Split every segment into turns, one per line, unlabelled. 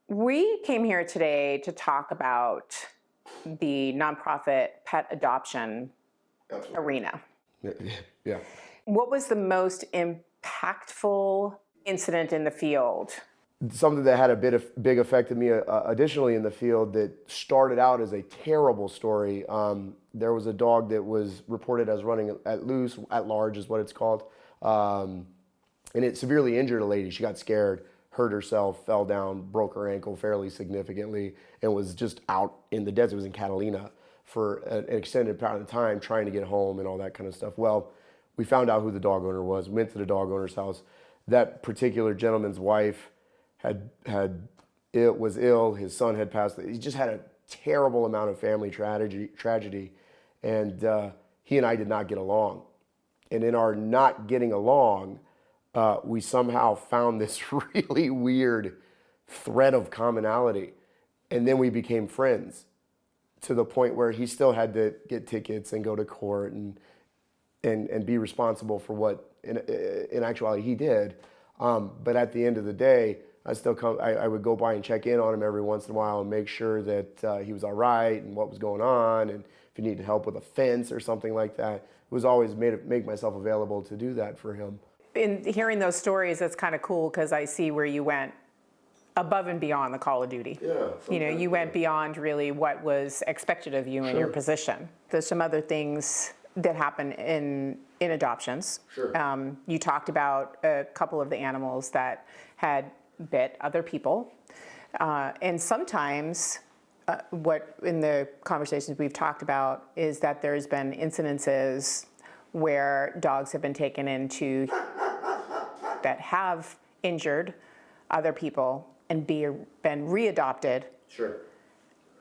We came here today to talk about the nonprofit pet adoption arena.
Yeah.
What was the most impactful incident in the field?
Something that had a big effect on me additionally in the field that started out as a terrible story. There was a dog that was reported as running at large is what it's called. And it severely injured a lady. She got scared, hurt herself, fell down, broke her ankle fairly significantly, and was just out in the desert. It was in Catalina for an extended period of time trying to get home and all that kind of stuff. Well, we found out who the dog owner was, went to the dog owner's house. That particular gentleman's wife was ill. His son had passed. He just had a terrible amount of family tragedy, and he and I did not get along. And in our not getting along, we somehow found this really weird thread of commonality, and then we became friends to the point where he still had to get tickets and go to court and be responsible for what in actuality he did. But at the end of the day, I would go by and check in on him every once in a while and make sure that he was all right and what was going on, and if he needed help with a fence or something like that. It was always make myself available to do that for him.
In hearing those stories, it's kind of cool because I see where you went above and beyond the call of duty.
Yeah.
You went beyond really what was expected of you in your position. There's some other things that happen in adoptions.
Sure.
You talked about a couple of the animals that had bit other people. And sometimes what in the conversations we've talked about is that there's been incidences where dogs have been taken into that have injured other people and been readopted.
Sure.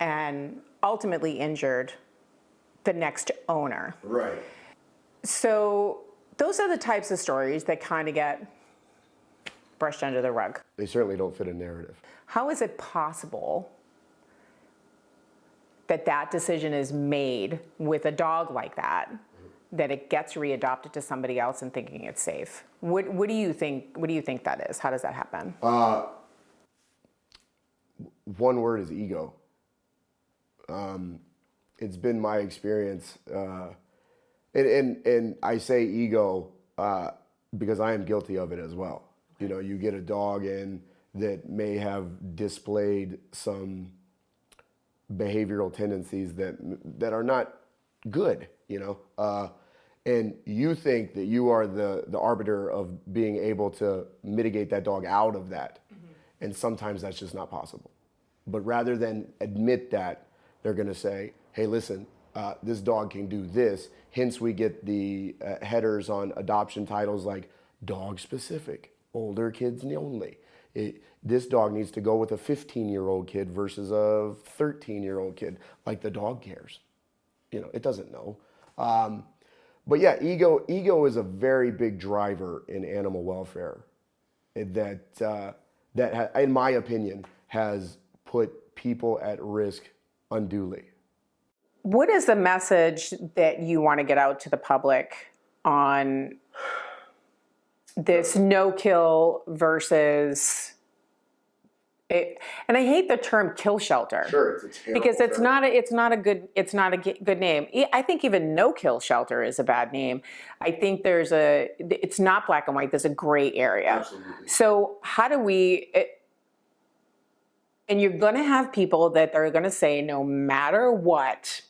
And ultimately injured the next owner.
Right.
So those are the types of stories that kind of get brushed under the rug.
They certainly don't fit a narrative.
How is it possible that that decision is made with a dog like that, that it gets readopted to somebody else and thinking it's safe? What do you think? What do you think that is? How does that happen?
One word is ego. It's been my experience, and I say ego because I am guilty of it as well. You know, you get a dog in that may have displayed some behavioral tendencies that are not good, and you think that you are the arbiter of being able to mitigate that dog out of that. Mm-hmm. And sometimes that's just not possible. But rather than admit that, they're going to say, hey, listen, this dog can do this. Hence, we get the headers on adoption titles like dog specific, older kids only. This dog needs to go with a 15-year-old kid versus a 13-year-old kid. Like the dog cares. It doesn't know. But yeah, ego is a very big driver in animal welfare that in my opinion, has put people at risk unduly.
What is the message that you want to get out to the public on this no-kill versus it? And I hate the term kill shelter.
Sure, it's a terrible
because it's
term.
not a good name. I think even no-kill shelter is a bad name. I think it's not black and white. There's a gray area.
Absolutely.
So how do we? And you're going to have people that are going to say, no matter what,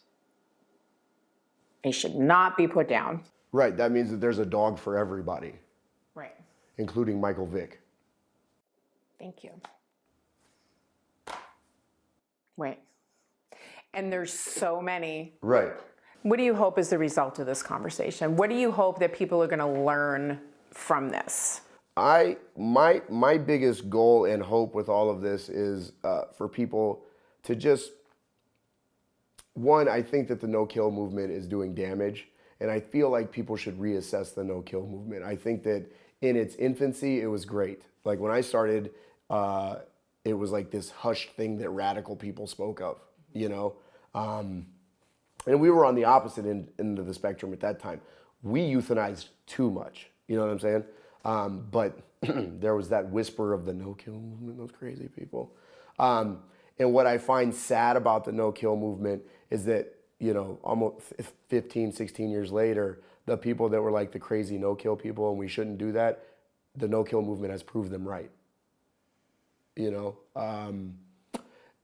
they should not be put down.
Right. That means that there's a dog for everybody.
Right.
Including Michael Vick.
Thank you. Right. And there's so many.
Right.
What do you hope is the result of this conversation? What do you hope that people are going to learn from this?
My biggest goal and hope with all of this is for people to just, one, I think that the no-kill movement is doing damage, and I feel like people should reassess the no-kill movement. I think that in its infancy, it was great. Like when I started, it was like this hushed thing that radical people spoke of, and we were on the opposite end of the spectrum at that time. We euthanized too much, you know what I'm saying? But there was that whisper of the no-kill movement, those crazy people. And what I find sad about the no-kill movement is that, almost 15, 16 years later, the people that were like the crazy no-kill people and we shouldn't do that, the no-kill movement has proved them right. And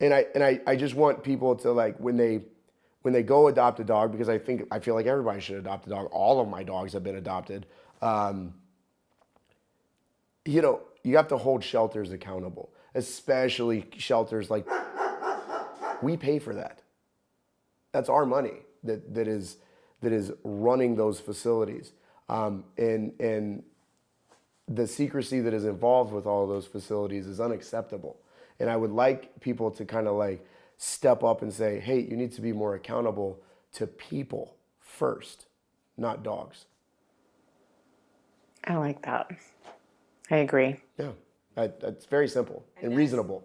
I just want people to, like, when they go adopt a dog, because I feel like everybody should adopt a dog. All of my dogs have been adopted. You have to hold shelters accountable, especially shelters like, we pay for that. That's our money that is running those facilities. And the secrecy that is involved with all of those facilities is unacceptable. And I would like people to kind of like step up and say, hey, you need to be more accountable to people first, not dogs.
I like that. I agree.
Yeah, it's very simple and reasonable.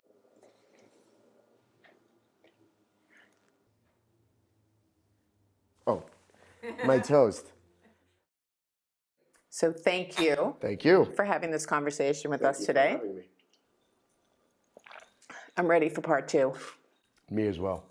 Oh, my toast.
So thank you
Thank you.
for having this conversation with us today. I'm ready for part 2.
Me as well.